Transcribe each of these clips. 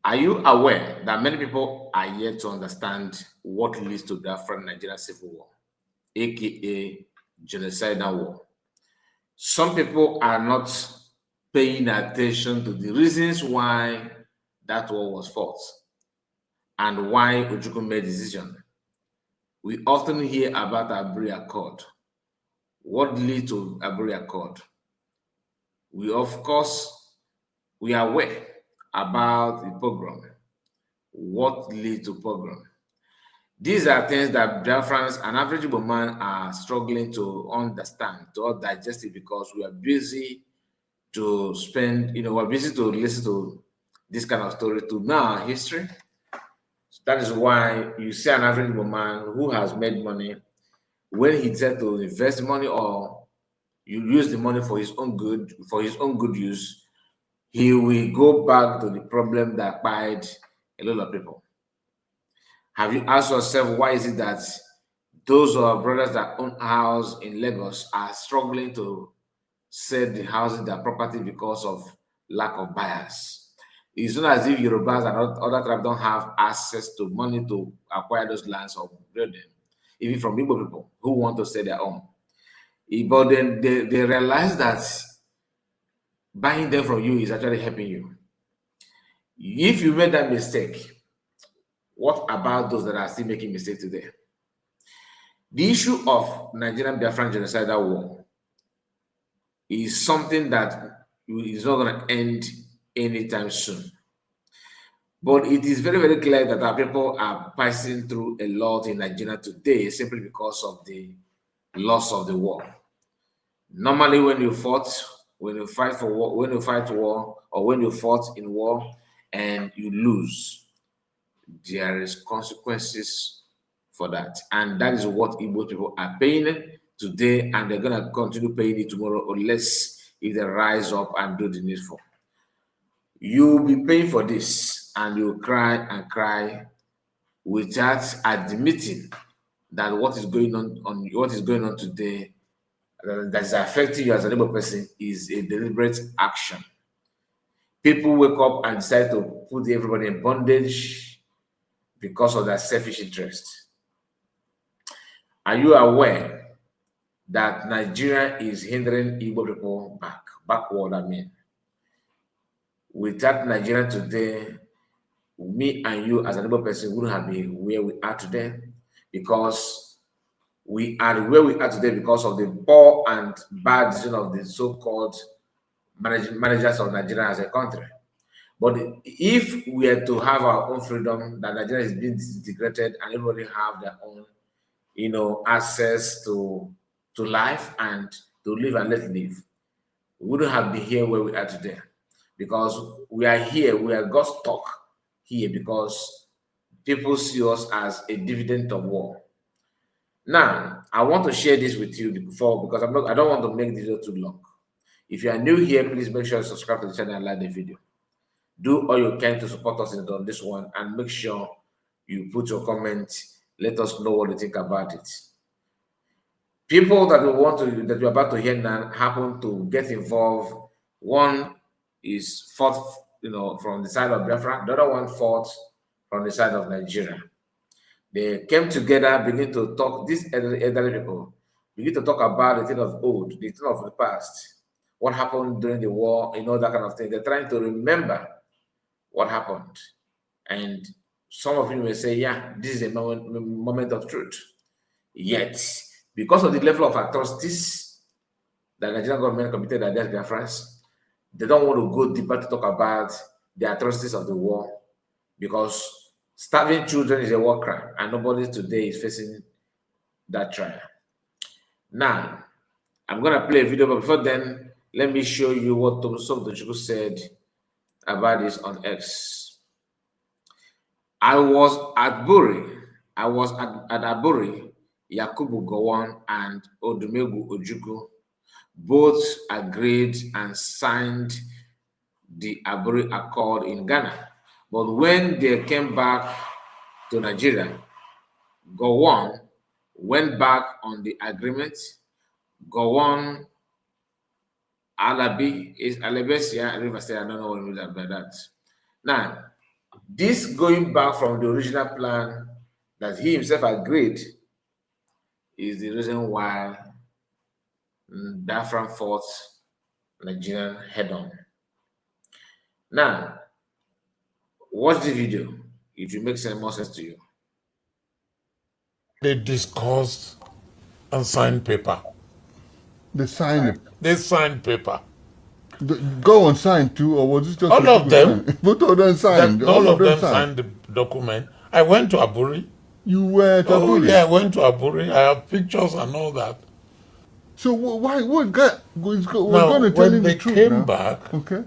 Are you aware that many people are yet to understand what leads to Biafran Nigerian Civil War, aka genocidal war? Some people are not paying attention to the reasons why that war was fought and why Ojukwu made decision. We often hear about Aburi Accord. What leads to Aburi Accord? We, of course, we are aware about the pogrom. What leads to pogrom? These are things that Biafrans and average man are struggling to understand, to digest it, because we are busy to spend, we're busy to listen to this kind of story, to know our history. That is why you see an average man who has made money, when he said to invest money or you use the money for his own good use, he will go back to the problem that bite a lot of people. Have you asked yourself, why is it that those of our brothers that own house in Lagos are struggling to sell the houses, their property, because of lack of buyers? It's not as if Yorubas and other tribes don't have access to money to acquire those lands or build them, even from Igbo people who want to sell their own. But then they realize that buying them from you is actually helping you. If you made that mistake, what about those that are still making mistakes today? The issue of Nigerian Biafran genocidal war is something that is not going to end anytime soon. But it is very, very clear that our people are passing through a lot in Nigeria today simply because of the loss of the war. Normally, when you fight for war, when you fight war, or when you fought in war and you lose, there is consequences for that, and that is what Igbo people are paying today, and they're gonna continue paying it tomorrow, unless if they rise up and do the needful. You'll be paying for this, and you'll cry and cry without admitting that what is going on today that is affecting you as a Igbo person is a deliberate action. People wake up and decide to put everybody in bondage because of their selfish interest. Are you aware that Nigeria is hindering Igbo people backward? I mean, without Nigeria today, me and you as an Igbo person wouldn't have been where we are today, because we are where we are today because of the poor and bad decision of the so-called managers of Nigeria as a country. But if we are to have our own freedom, that Nigeria is being disintegrated and everybody have their own, access to life and to live and let live, we wouldn't have been here where we are today, because we are here, we are got stuck here because people see us as a dividend of war. Now, I want to share this with you before, because I don't want to make the video too long. If you are new here, please make sure you subscribe to the channel and like the video. Do all you can to support us on this one, and make sure you put your comment. Let us know what you think about it. People that you're about to hear now happen to get involved. One is fought, from the side of Biafra. The other one fought from the side of Nigeria. They came together, begin to talk. These elderly people begin to talk about the thing of old, the thing of the past, what happened during the war, that kind of thing. They're trying to remember what happened. And some of you may say, yeah, this is a moment of truth. Yet, because of the level of atrocities that the Nigerian government committed against Biafrans, they don't want to go deeper to talk about the atrocities of the war, because starving children is a war crime, and nobody today is facing that trial. Now, I'm going to play a video, but before then, let me show you what Ojukwu said about this on X. I was at Aburi, Yakubu, Gowon, and Odumegwu, Ojukwu both agreed and signed the Aburi Accord in Ghana. But when they came back to Nigeria, Gowon went back on the agreement. Gowon, Alabi is Alabesia River State. I don't know what it means by that. Now, This going back from the original plan that he himself agreed is the reason why Biafran fought Nigerian head on. Now, watch the video. It will make more sense to you. They discussed and signed paper. They signed it. They signed paper. Gowon signed too, or was it just all of them? Both of them signed. All of them signed the document. I went to Aburi. You were at Aburi? Yeah, I went to Aburi. I have pictures and all that. So why? What guy was going to tell him the truth? When they came back, okay.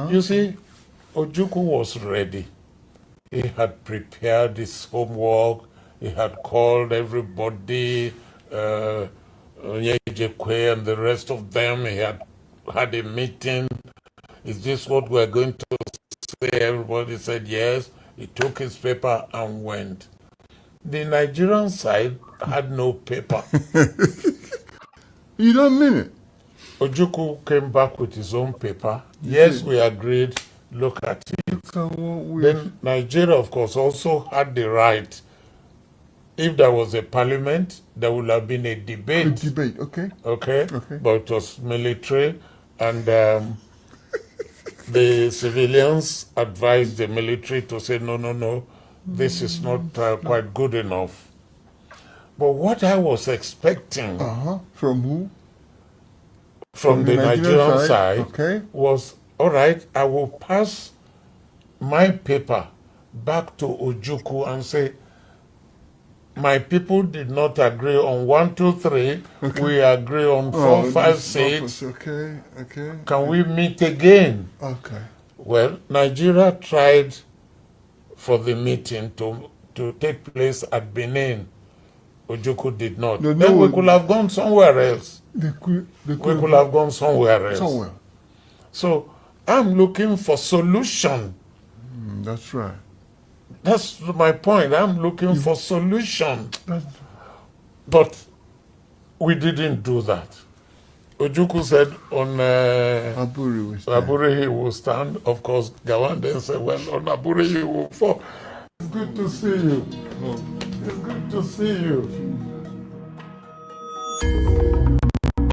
You see, Ojukwu was ready. He had prepared his homework. He had called everybody, Ojukwu and the rest of them. He had a meeting. Is this what we're going to say? Everybody said yes. He took his paper and went. The Nigerian side had no paper. You don't mean it? Ojukwu came back with his own paper. Yes, we agreed. Look at it. Then Nigeria, of course, also had the right. If there was a parliament, there would have been a debate. A debate, okay. Okay. But it was military, and the civilians advised the military to say, no, this is not quite good enough. But what I was expecting from who? From the Nigerian side okay. was, all right, I will pass my paper back to Ojukwu and say, my people did not agree on 1, 2, 3. Okay. We agree on 4, 5, 6. Okay. Can we meet again? Okay. Well, Nigeria tried for the meeting to take place at Benin. Ojukwu did not. Then we could have gone somewhere else. We could have gone somewhere else. So I'm looking for solution. That's right. That's my point. I'm looking for solution. But we didn't do that. Ojukwu said on Aburi he will stand. Of course, Gowon then said, well, on Aburi he will fall. It's good to see you. It's good to see you.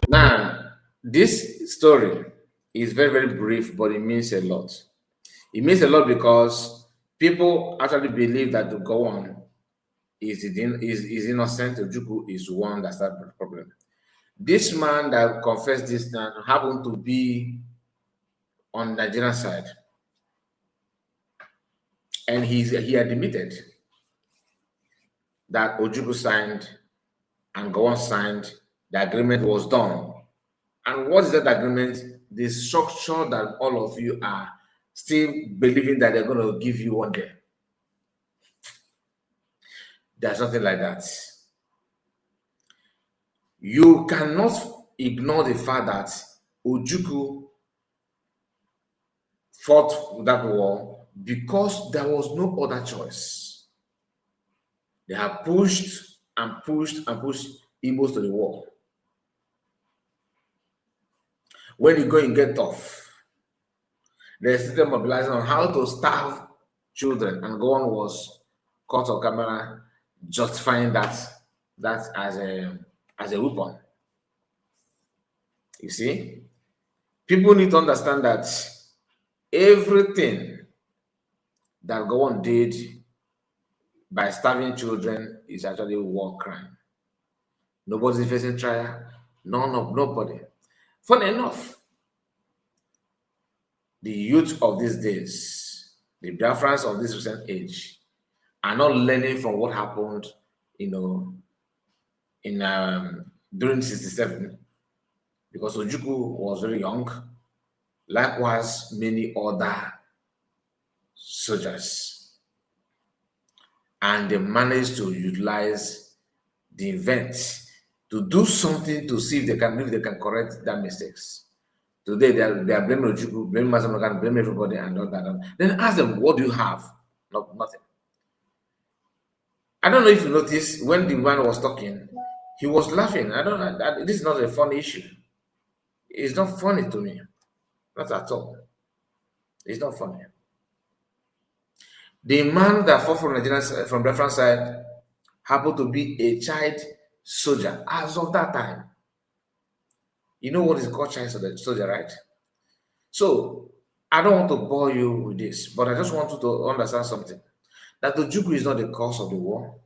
Now, this story is very, very brief, but it means a lot. It means a lot because people actually believe that the Gowon is innocent. Ojukwu is one that started the problem. This man that confessed this now happened to be on the Nigerian side. And he admitted that Ojukwu signed and Gowon signed, the agreement was done. And what is that agreement? The structure that all of you are still believing that they're going to give you one day. There's nothing like that. You cannot ignore the fact that Ojukwu fought that war because there was no other choice. They have pushed and pushed and pushed Igbos to the war. When you go and get tough, they're still mobilizing on how to starve children, and Gowon was caught on camera justifying that as a weapon. You see, people need to understand that everything that Gowon did by starving children is actually a war crime. Nobody's facing trial. Nobody. Funny enough, the youth of these days, the Biafrans of this recent age, are not learning from what happened, during 67, because Ojukwu was very young. Likewise, many other soldiers, and they managed to utilize the event to do something to see if they can correct their mistakes. Today they are blaming Ojukwu, blaming Masamogan, blaming everybody and all that. Then ask them, what do you have? Nothing. I don't know if you noticed when the man was talking, he was laughing. I don't know. This is not a funny issue. It's not funny to me. Not at all. It's not funny. The man that fought from Nigerian from Biafran side happened to be a child soldier as of that time. You know what is called child soldier, right? So I don't want to bore you with this, but I just want you to understand something. That Ojukwu is not the cause of the war.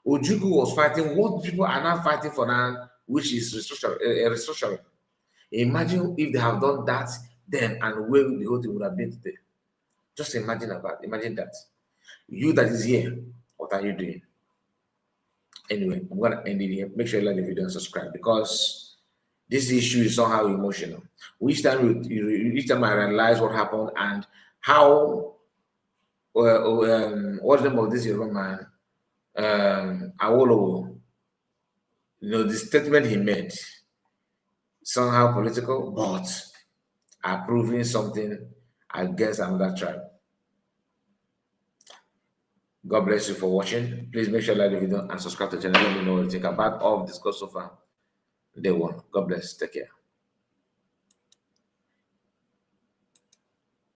Ojukwu was fighting what people are now fighting for now, which is restructuring. Imagine if they have done that then and where the whole thing would have been today. Just imagine that. You that is here, what are you doing? Anyway, I'm gonna end it here. Make sure you like the video and subscribe because this issue is somehow emotional. Each time I realize what happened and how what's the name of this young man? Awolowo, the statement he made, somehow political, but approving something against another tribe. God bless you for watching. Please make sure you like the video and subscribe to the channel. Let me know what you think about all of this course so far. Day one. God bless. Take care.